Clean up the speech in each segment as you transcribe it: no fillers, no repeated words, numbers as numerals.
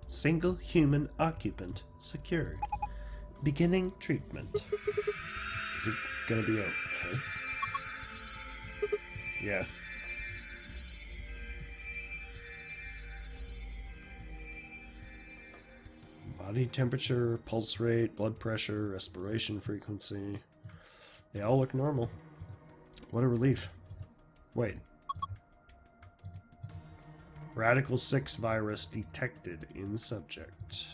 Single human occupant secured. Beginning treatment. Is it gonna be okay? Yeah. Body temperature, pulse rate, blood pressure, respiration frequency. They all look normal. What a relief. Wait. Radical 6 virus detected in subject.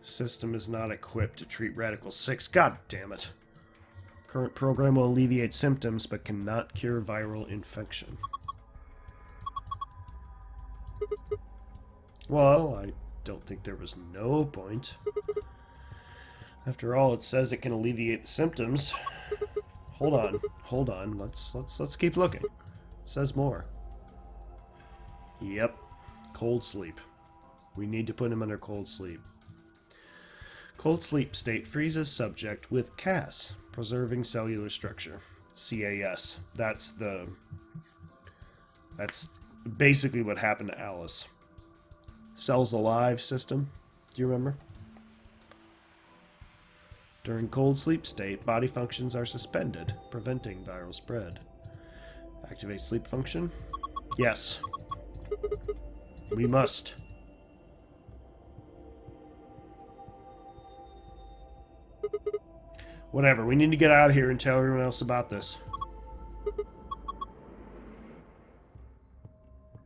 System is not equipped to treat Radical 6. God damn it. Current program will alleviate symptoms but cannot cure viral infection. Well, I don't think there was no point. After all, it says it can alleviate the symptoms. Hold on. Let's keep looking. It says more. Yep. Cold sleep. We need to put him under cold sleep. Cold sleep state freezes subject with CAS, preserving cellular structure. CAS. That's basically what happened to Alice. Cells alive system. Do you remember? During cold sleep state, body functions are suspended, preventing viral spread. Activate sleep function? Yes. We must. Whatever, we need to get out of here and tell everyone else about this.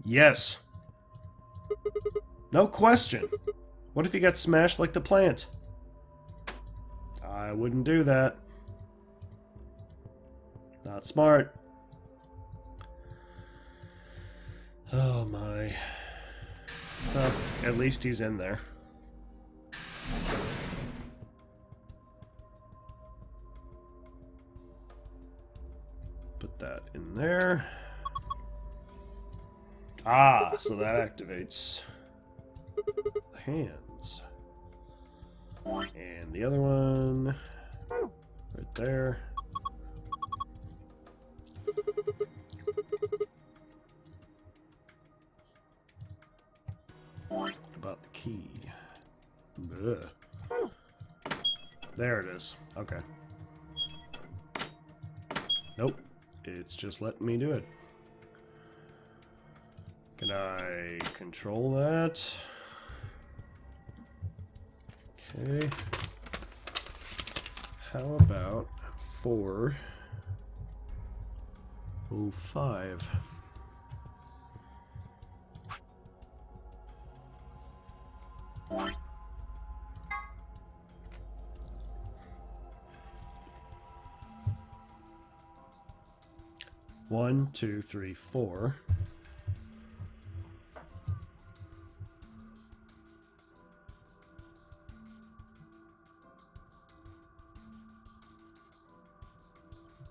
Yes. No question. What if he got smashed like the plant? I wouldn't do that. Not smart. Oh my. Well, at least he's in there. Put that in there. Ah, so that activates the hands. And the other one right there. What about the key? Ugh. There it is. Okay. Nope. It's just letting me do it. Can I control that? Okay. How about 405? One, two, three, four.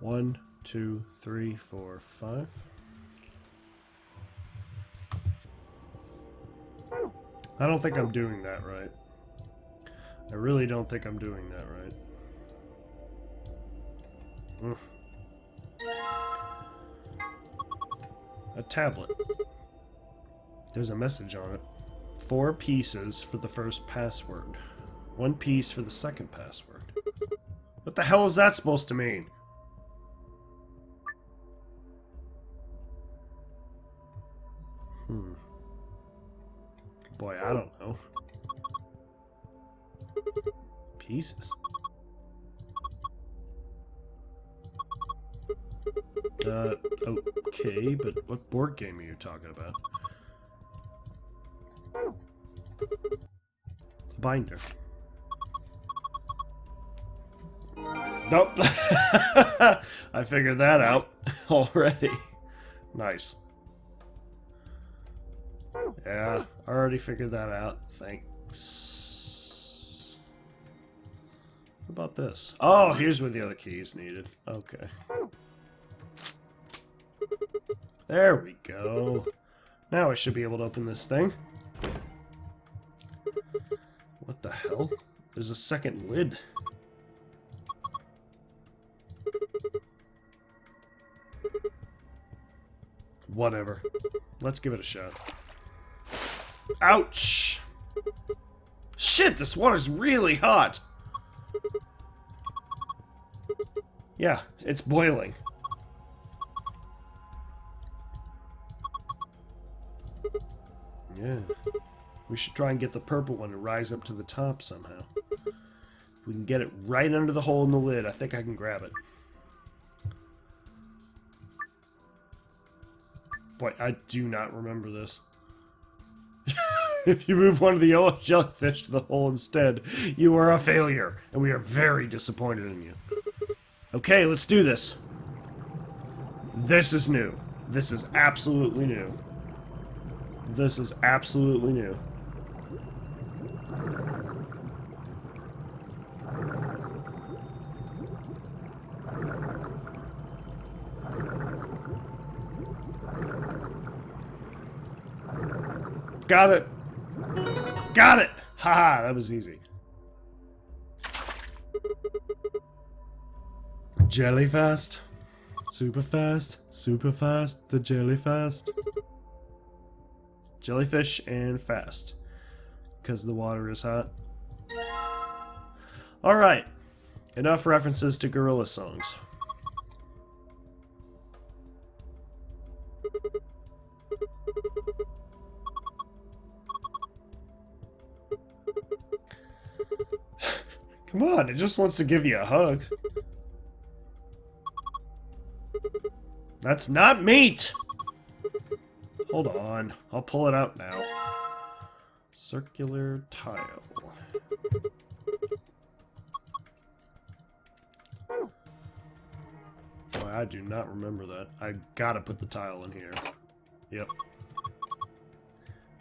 One, two, three, four, five. I don't think I'm doing that right. I really don't think I'm doing that right. A tablet. There's a message on it. 4 pieces for the first password. 1 piece for the second password. What the hell is that supposed to mean? Boy, I don't know. Pieces. Okay, but what board game are you talking about? A binder. Nope. I figured that out already. Nice. Yeah, I already figured that out. Thanks. What about this? Oh, here's where the other key is needed. Okay. There we go. Now I should be able to open this thing. What the hell? There's a second lid. Whatever. Let's give it a shot. Ouch! Shit, this water's really hot! Yeah, it's boiling. Yeah. We should try and get the purple one to rise up to the top somehow. If we can get it right under the hole in the lid, I think I can grab it. Boy, I do not remember this. If you move one of the yellow jellyfish to the hole instead, you are a failure, and we are very disappointed in you. Okay, let's do this. This is new. This is absolutely new. This is absolutely new. Got it! Got it! Haha, that was easy. Jelly fast. Super fast. Super fast. The jelly fast. Jellyfish and fast. Because the water is hot. Alright. Enough references to gorilla songs. Come on, it just wants to give you a hug. That's not meat! Hold on, I'll pull it out now. Circular tile. Boy, I do not remember that. I gotta put the tile in here. Yep.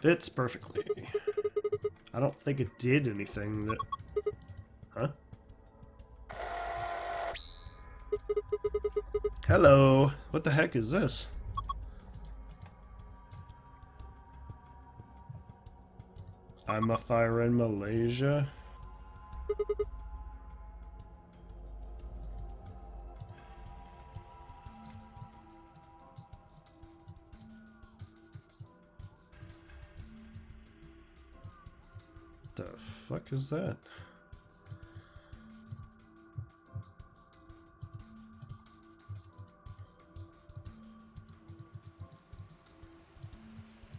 Fits perfectly. I don't think it did anything that... Huh? Hello. What the heck is this? I'm a fire in Malaysia. The fuck is that?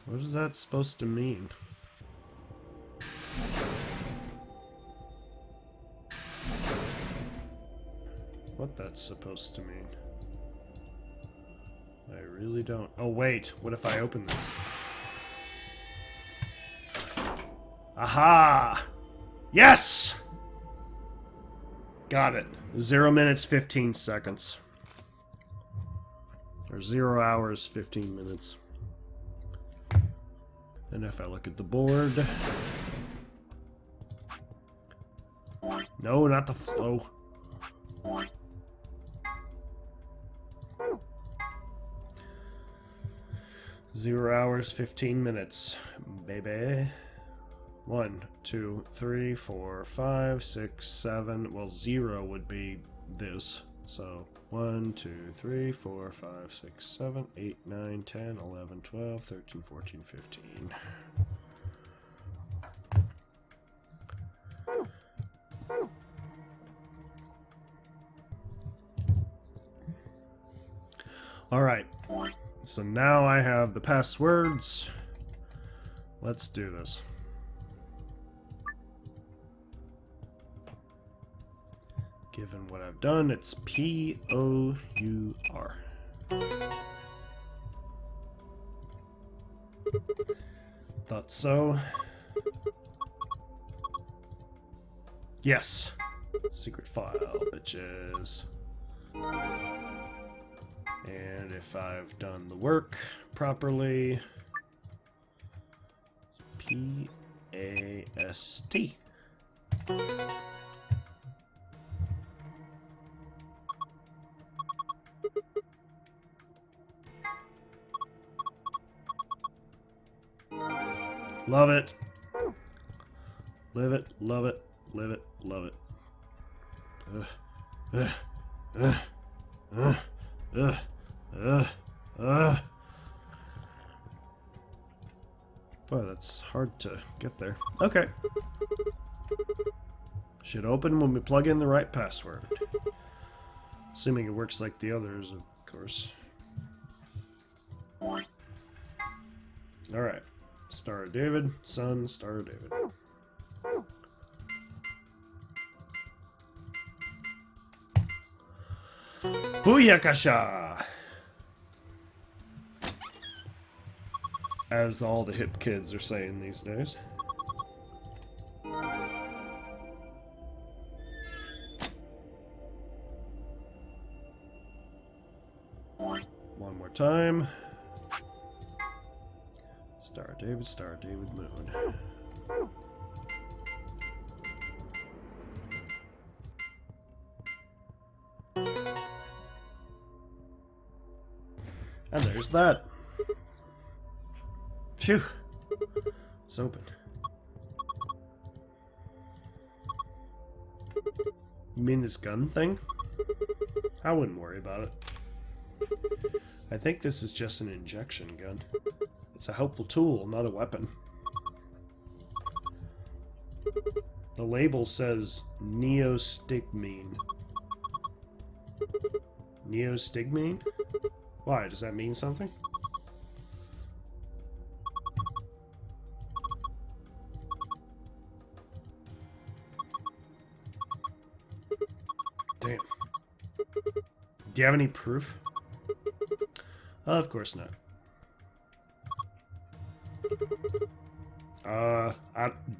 What is that supposed to mean? What that's supposed to mean? I really don't. Oh wait, what if I open this? Aha! Yes! Got it. 0 minutes, 15 seconds. Or 0 hours, 15 minutes. And if I look at the board... No, not the flow. 0 hours, 15 minutes, baby. 1, 2, 3, 4, 5, 6, 7. Well, 0 would be this. So 1, 2, 3, 4, 5, 6, 7, 8, 9, 10, 11, 12, 13, 14, 15. All right. So now I have the passwords. Let's do this. Given what I've done, it's P-O-U-R. Thought so. Yes. Secret file, bitches. And if I've done the work properly, P-A-S-T. Love it. Live it, love it, live it, love it. Boy, that's hard to get there. Okay. Should open when we plug in the right password. Assuming it works like the others, of course. Alright. Star of David, Sun, Star of David. Booyakasha! As all the hip kids are saying these days. One more time. Star David, Moon. And there's that. Phew. It's open. You mean this gun thing? I wouldn't worry about it. I think this is just an injection gun. It's a helpful tool, not a weapon. The label says neostigmine. Neostigmine? Why? Does that mean something? Damn. Do you have any proof? Of course not.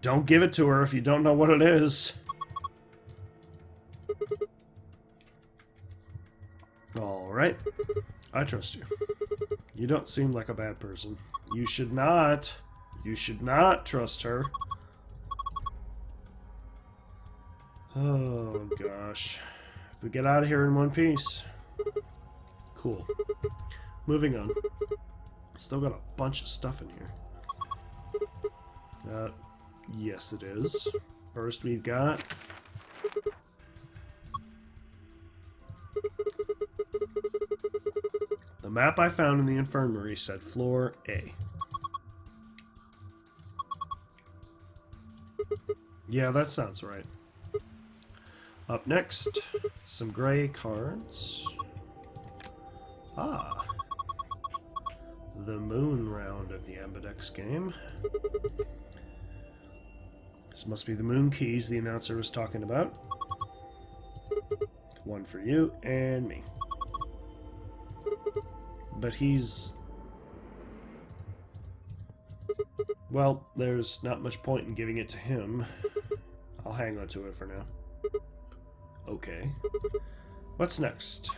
Don't give it to her if you don't know what it is. Alright. I trust you. You don't seem like a bad person. You should not. You should not trust her. Oh, gosh. If we get out of here in one piece. Cool. Moving on. Still got a bunch of stuff in here. Yes it is. First we've got... the map I found in the infirmary said floor A. Yeah, that sounds right. Up next, some gray cards. Ah. The moon round of the Ambidex game. This must be the moon keys the announcer was talking about. One for you and me. But he's... well, there's not much point in giving it to him. I'll hang on to it for now. Okay. What's next?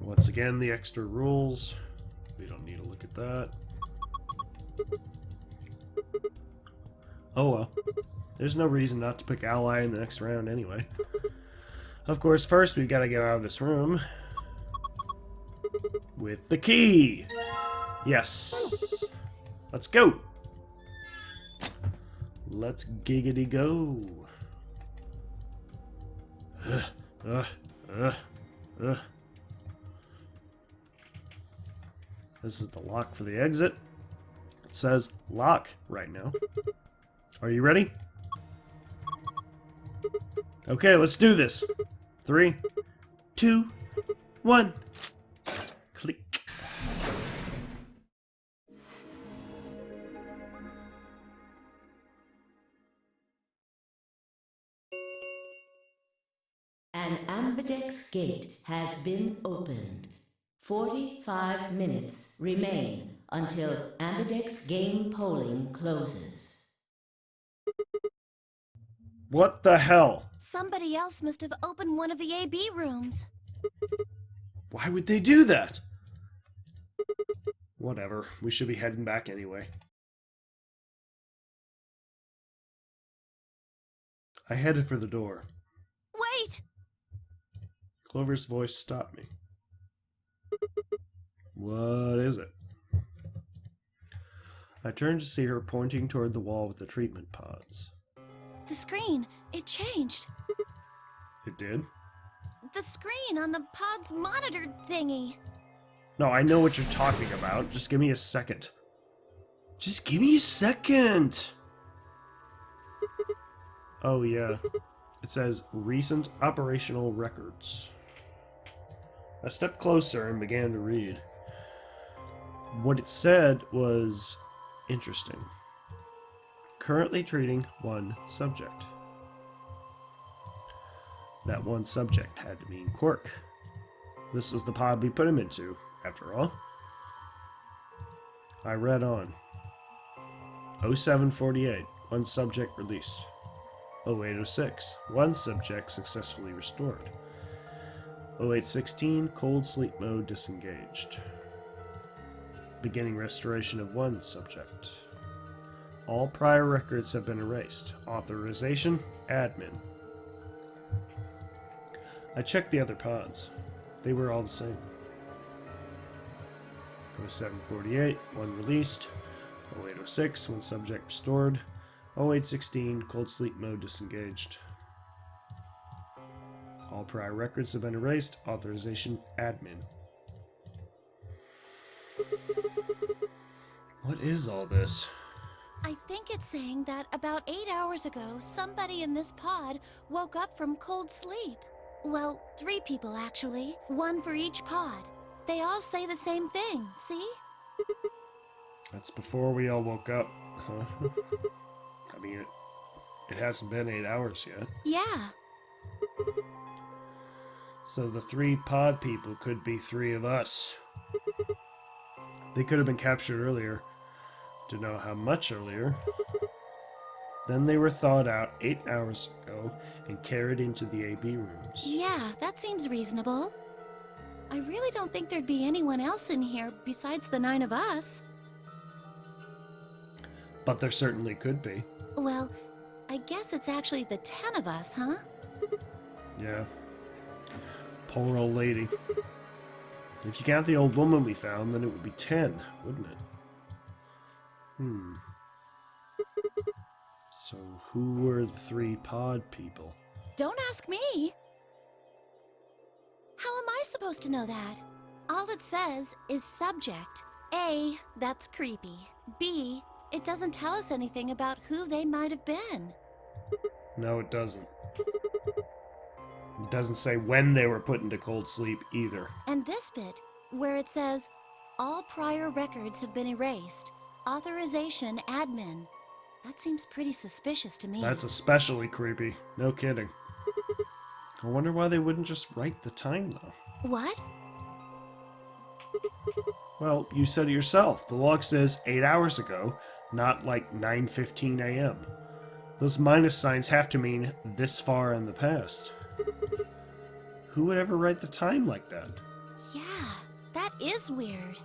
Once again, the extra rules. We don't need to look at that. Oh well. There's no reason not to pick ally in the next round anyway. Of course, first we've got to get out of this room with the key. Yes. Let's go. Let's giggity go. This is the lock for the exit. It says lock right now. Are you ready? Okay, let's do this. 3, 2, 1. Click. An Ambidex gate has been opened. 45 minutes remain until Ambidex game polling closes. What the hell? Somebody else must have opened one of the AB rooms. Why would they do that? Whatever. We should be heading back anyway. I headed for the door. Wait! Clover's voice stopped me. What is it? I turned to see her pointing toward the wall with the treatment pods. The screen, it changed. It did? The screen on the pod's monitor thingy. No, I know what you're talking about. Just give me a second. Just give me a second! Oh, yeah. It says recent operational records. I stepped closer and began to read. What it said was interesting. Currently treating one subject. That one subject had to mean Quark. This was the pod we put him into, after all. I read on. 0748, one subject released. 0806, one subject successfully restored. 0816, cold sleep mode disengaged. Beginning restoration of one subject. All prior records have been erased. Authorization, admin. I checked the other pods. They were all the same. 0748, one released. 0806, one subject restored. 0816, cold sleep mode disengaged. All prior records have been erased. Authorization, admin. What is all this? I think it's saying that about 8 hours ago, somebody in this pod woke up from cold sleep. Well, 3 people actually, one for each pod. They all say the same thing, see? That's before we all woke up, huh? I mean, it hasn't been 8 hours yet. Yeah. So the 3 pod people could be 3 of us. They could have been captured earlier. To know how much earlier. Then they were thawed out 8 hours ago and carried into the AB rooms. Yeah, that seems reasonable. I really don't think there'd be anyone else in here besides the 9 of us. But there certainly could be. Well, I guess it's actually the 10 of us, huh? Yeah. Poor old lady. If you count the old woman we found, then it would be 10, wouldn't it? So who were the 3 pod people? Don't ask me. How am I supposed to know that? All it says is subject. A, that's creepy. B, it doesn't tell us anything about who they might have been. No, it doesn't. It doesn't say when they were put into cold sleep either. And this bit, where it says, all prior records have been erased. Authorization, admin. That seems pretty suspicious to me. That's especially creepy. No kidding. I wonder why they wouldn't just write the time, though. What? Well, you said it yourself. The log says 8 hours ago, not like 9:15 a.m. Those minus signs have to mean this far in the past. Who would ever write the time like that? Yeah, that is weird.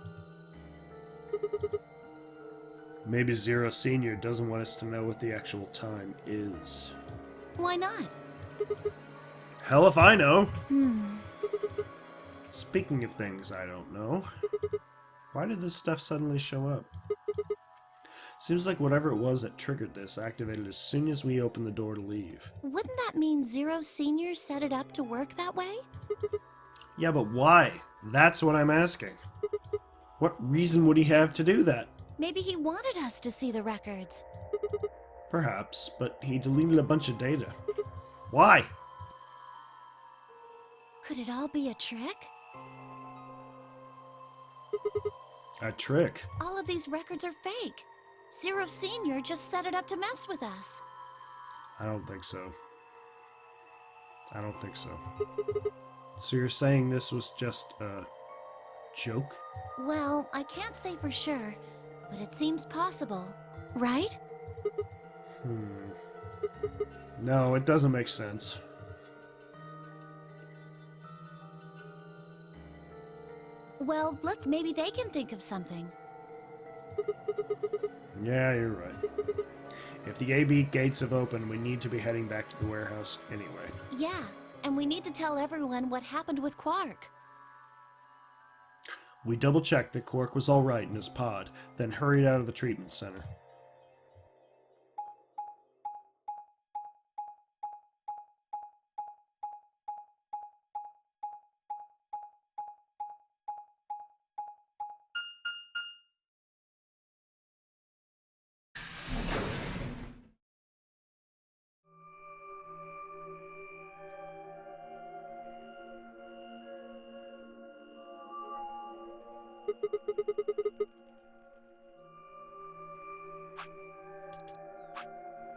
Maybe Zero Senior doesn't want us to know what the actual time is. Why not? Hell if I know! Speaking of things I don't know, why did this stuff suddenly show up? Seems like whatever it was that triggered this activated as soon as we opened the door to leave. Wouldn't that mean Zero Senior set it up to work that way? Yeah, but why? That's what I'm asking. What reason would he have to do that? Maybe he wanted us to see the records. Perhaps, but he deleted a bunch of data. Why? Could it all be a trick? A trick. All of these records are fake. Zero Senior just set it up to mess with us. I don't think so. I don't think so. So you're saying this was just a joke? Well, I can't say for sure, but it seems possible, right? No, it doesn't make sense. Well, maybe they can think of something. Yeah, you're right. If the AB gates have opened, we need to be heading back to the warehouse anyway. Yeah, and we need to tell everyone what happened with Quark. We double-checked that Quark was alright in his pod, then hurried out of the treatment center.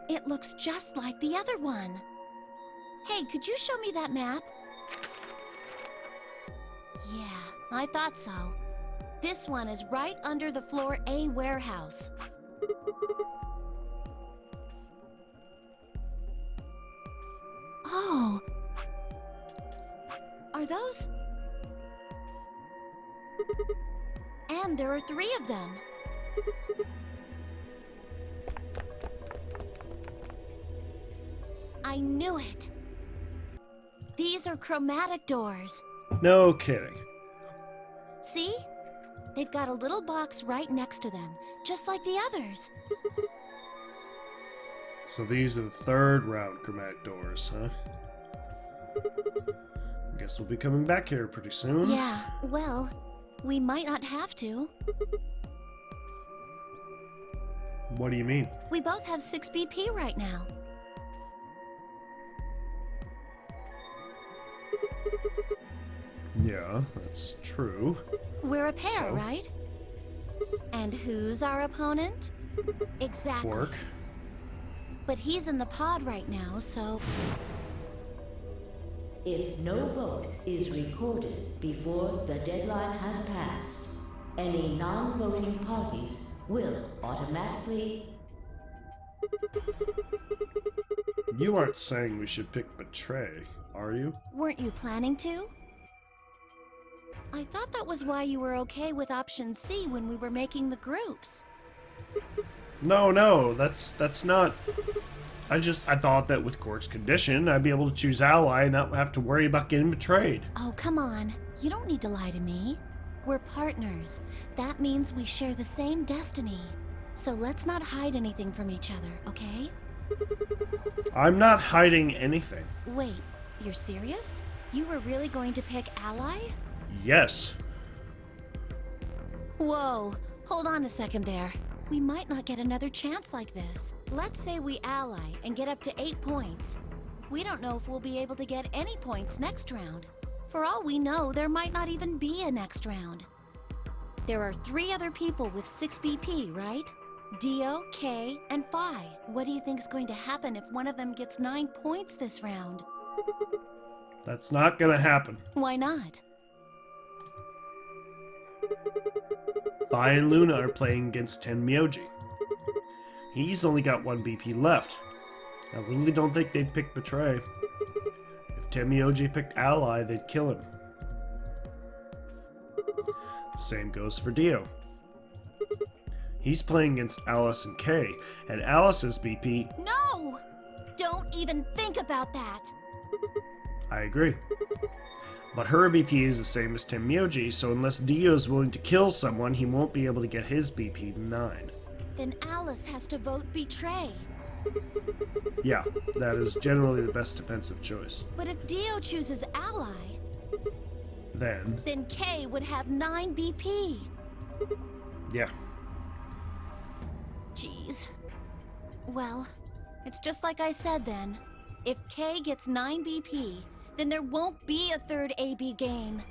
It looks just like the other one. Hey, could you show me that map? Yeah, I thought so. This one is right under the floor A warehouse. Oh. Are those? And there are 3 of them. I knew it. These are chromatic doors. No kidding. See? They've got a little box right next to them, just like the others. So these are the 3rd round chromatic doors, huh? Guess we'll be coming back here pretty soon. Yeah, well, we might not have to. What do you mean? We both have 6 BP right now. Yeah, that's true. We're a pair, So? right? And who's our opponent? Exactly. Quark. But he's in the pod right now, so... If no vote is recorded before the deadline has passed, any non-voting parties will automatically... You aren't saying we should pick Betray, are you? Weren't you planning to? I thought that was why you were okay with option C when we were making the groups. No, that's not... I thought that with Quark's condition, I'd be able to choose Ally and not have to worry about getting betrayed. Oh, come on. You don't need to lie to me. We're partners. That means we share the same destiny. So let's not hide anything from each other, okay? I'm not hiding anything. Wait, you're serious? You were really going to pick Ally? Yes. Whoa, hold on a second there. We might not get another chance like this. Let's say we ally and get up to 8 points. We don't know if we'll be able to get any points next round. For all we know, there might not even be a next round. There are 3 other people with 6 BP, right? Dio, Kay, and Phi. What do you think's going to happen if one of them gets 9 points this round? That's not gonna happen. Why not? Phi and Luna are playing against Tenmyoji. He's only got 1 BP left. I really don't think they'd pick Betray. If Tenmyoji picked Ally, they'd kill him. Same goes for Dio. He's playing against Alice and Kay, and Alice's BP... No! Don't even think about that! I agree. But her BP is the same as Tenmyoji, so unless Dio is willing to kill someone, he won't be able to get his BP to 9. Then Alice has to vote Betray. Yeah, that is generally the best defensive choice. But if Dio chooses Ally, Then Kay would have 9 BP. yeah. Jeez. Well, it's just like I said then. If Kay gets 9 BP, then there won't be a 3rd AB game.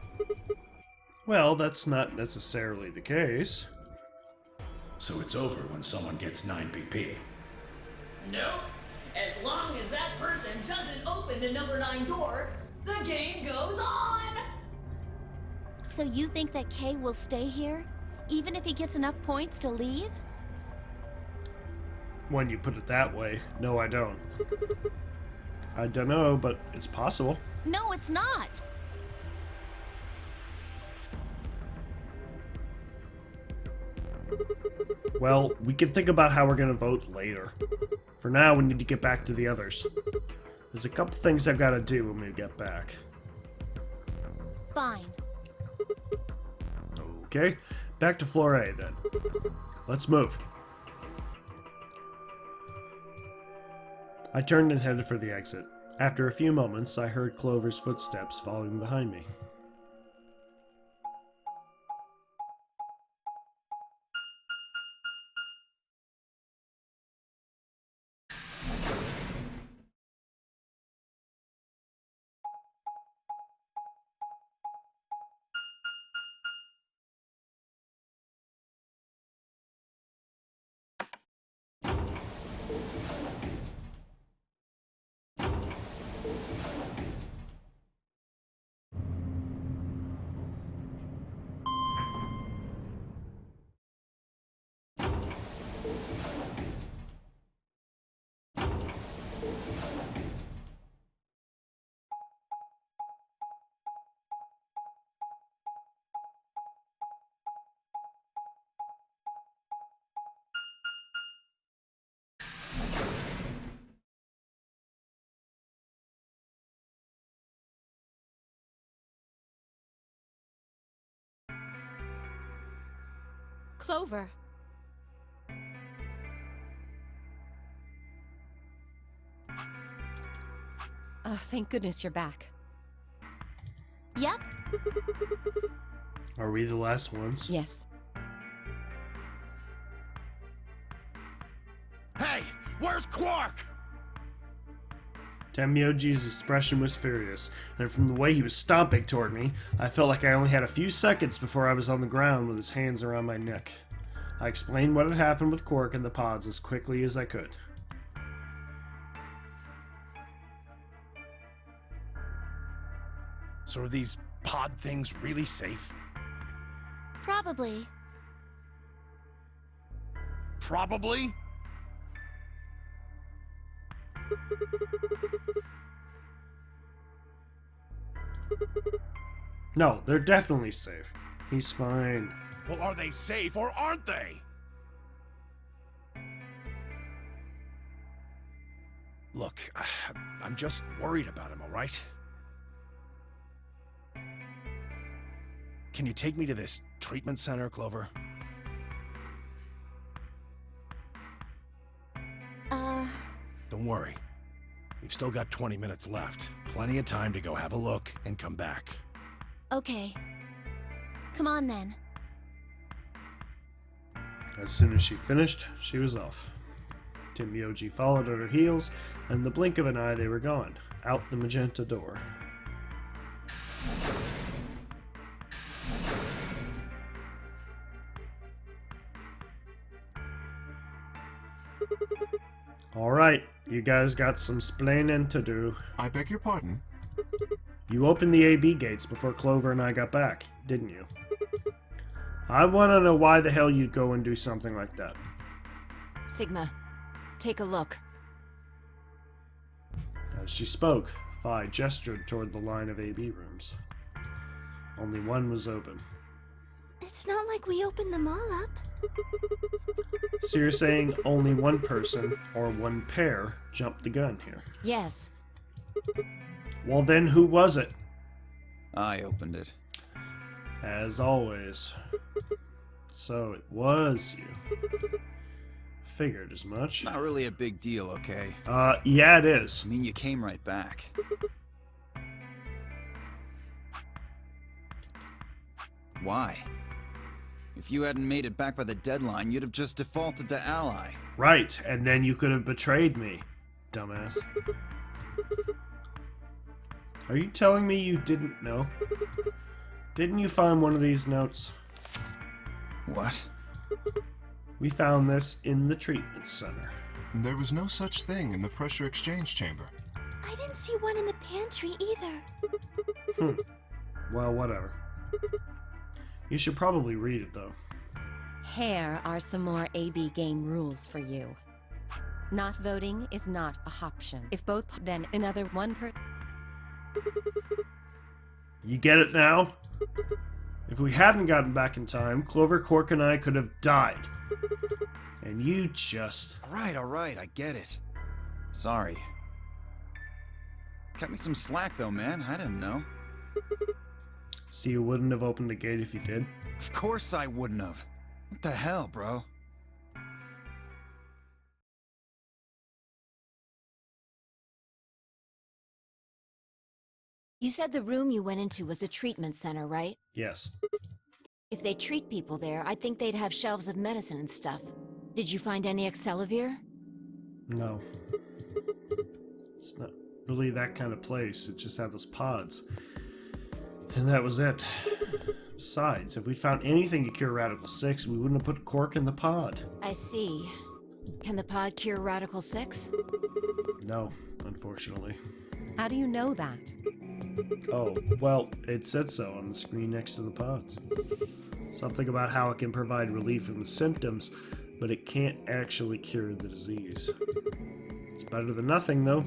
Well, that's not necessarily the case. So it's over when someone gets 9 BP. No. As long as that person doesn't open the number 9 door, the game goes on! So you think that Kay will stay here, even if he gets enough points to leave? When you put it that way, no, I don't. I don't know, but it's possible. No, it's not. Well, we can think about how we're gonna vote later. For now, we need to get back to the others. There's a couple things I've got to do when we get back. Fine. Okay, back to floor A then. Let's move. I turned and headed for the exit. After a few moments, I heard Clover's footsteps following behind me. Clover. Oh, thank goodness you're back. Yep. Are we the last ones? Yes. Hey, where's Quark? Tenmyoji's expression was furious, and from the way he was stomping toward me, I felt like I only had a few seconds before I was on the ground with his hands around my neck. I explained what had happened with Quark and the pods as quickly as I could. So are these pod things really safe? Probably. Probably? No, they're definitely safe. He's fine. Well, are they safe or aren't they? Look, I'm just worried about him, all right? Can you take me to this treatment center, Clover? Don't worry. We've still got 20 minutes left. Plenty of time to go have a look and come back. Okay. Come on then. As soon as she finished, she was off. Tenmyoji followed at her heels, and in the blink of an eye they were gone, out the magenta door. Alright, you guys got some splaining to do. I beg your pardon? You opened the AB gates before Clover and I got back, didn't you? I want to know why the hell you'd go and do something like that. Sigma, take a look. As she spoke, Phi gestured toward the line of AB rooms. Only one was open. It's not like we opened them all up. So you're saying only one person, or one pair, jumped the gun here? Yes. Well then, who was it? I opened it. As always. So it was you. Figured as much. Not really a big deal, okay? Yeah it is. I mean, you came right back. Why? If you hadn't made it back by the deadline, you'd have just defaulted to ally. Right, and then you could have betrayed me, dumbass. Are you telling me you didn't know? Didn't you find one of these notes? What? We found this in the treatment center. There was no such thing in the pressure exchange chamber. I didn't see one in the pantry either. Well, whatever. You should probably read it, though. Here are some more AB game rules for you. Not voting is not a option. If both, then another one per... You get it now? If we hadn't gotten back in time, Clover, Quark, and I could have died. And you just... Alright, I get it. Sorry. Cut me some slack, though, man. I didn't know. So you wouldn't have opened the gate if you did? Of course I wouldn't have. What the hell, bro? You said the room you went into was a treatment center, right? Yes. If they treat people there, I'd think they'd have shelves of medicine and stuff. Did you find any Excelavir? No. It's not really that kind of place. It just had those pods. And that was it. Besides, if we'd found anything to cure Radical 6, we wouldn't have put Quark in the pod. I see. Can the pod cure Radical 6? No, unfortunately. How do you know that? Oh, well, it said so on the screen next to the pods. Something about how it can provide relief from the symptoms, but it can't actually cure the disease. It's better than nothing, though.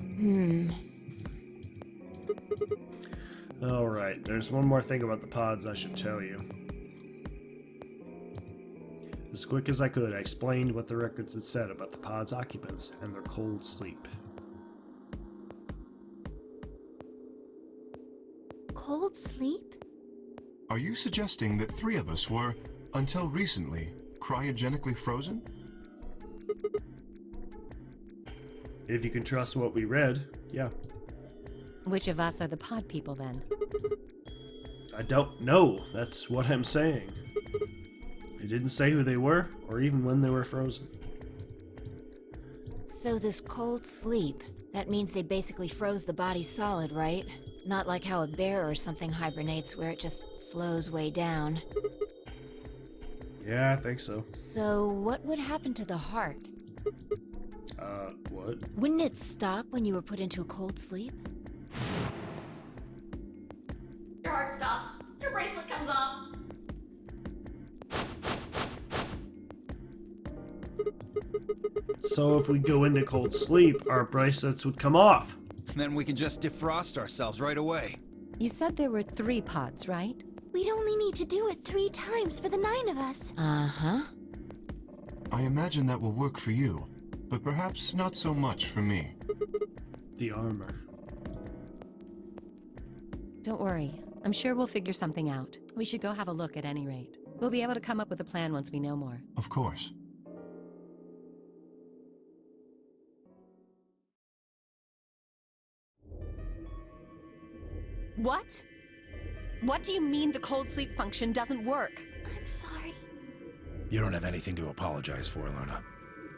Alright, there's one more thing about the pods I should tell you. As quick as I could, I explained what the records had said about the pod's occupants and their cold sleep. Cold sleep? Are you suggesting that 3 of us were, until recently, cryogenically frozen? If you can trust what we read, yeah. Which of us are the pod people then? I don't know. That's what I'm saying. It didn't say who they were, or even when they were frozen. So this cold sleep, that means they basically froze the body solid, right? Not like how a bear or something hibernates where it just slows way down. Yeah, I think so. So what would happen to the heart? What? Wouldn't it stop when you were put into a cold sleep? Your heart stops. Your bracelet comes off. So if we go into cold sleep, our bracelets would come off. Then we can just defrost ourselves right away. You said there were 3 pods, right? We'd only need to do it 3 times for the 9 of us. Uh-huh. I imagine that will work for you, but perhaps not so much for me. The armor. Don't worry. I'm sure we'll figure something out. We should go have a look at any rate. We'll be able to come up with a plan once we know more. Of course. What? What do you mean the cold sleep function doesn't work? I'm sorry. You don't have anything to apologize for, Luna.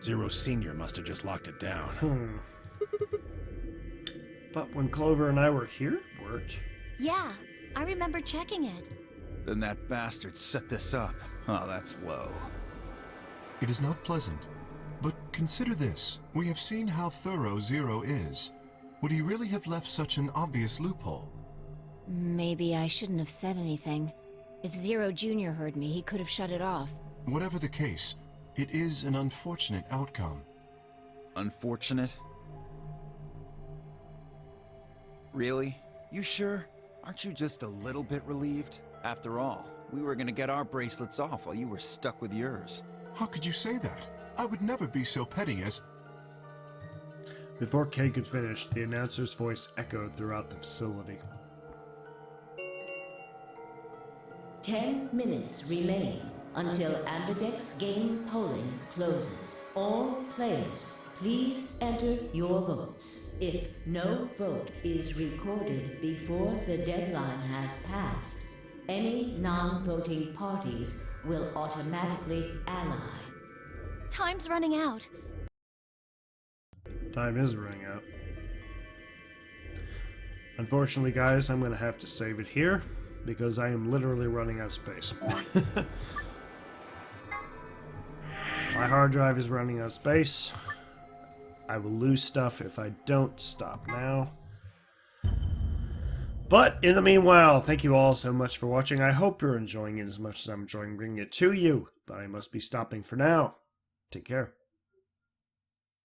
Zero Senior must have just locked it down. But when Clover and I were here, it worked. Yeah, I remember checking it. Then that bastard set this up. Oh, that's low. It is not pleasant. But consider this. We have seen how thorough Zero is. Would he really have left such an obvious loophole? Maybe I shouldn't have said anything. If Zero Jr. heard me, he could have shut it off. Whatever the case, it is an unfortunate outcome. Unfortunate? Really? You sure? Aren't you just a little bit relieved? After all, we were gonna get our bracelets off while you were stuck with yours. How could you say that? I would never be so petty as... Before Kay could finish, the announcer's voice echoed throughout the facility. 10 minutes remain until Ambidex game polling closes. All players, please enter your votes. If no vote is recorded before the deadline has passed, any non-voting parties will automatically ally. Time's running out. Time is running out. Unfortunately, guys, I'm going to have to save it here because I am literally running out of space. My hard drive is running out of space. I will lose stuff if I don't stop now. But in the meanwhile, thank you all so much for watching. I hope you're enjoying it as much as I'm enjoying bringing it to you. But I must be stopping for now. Take care.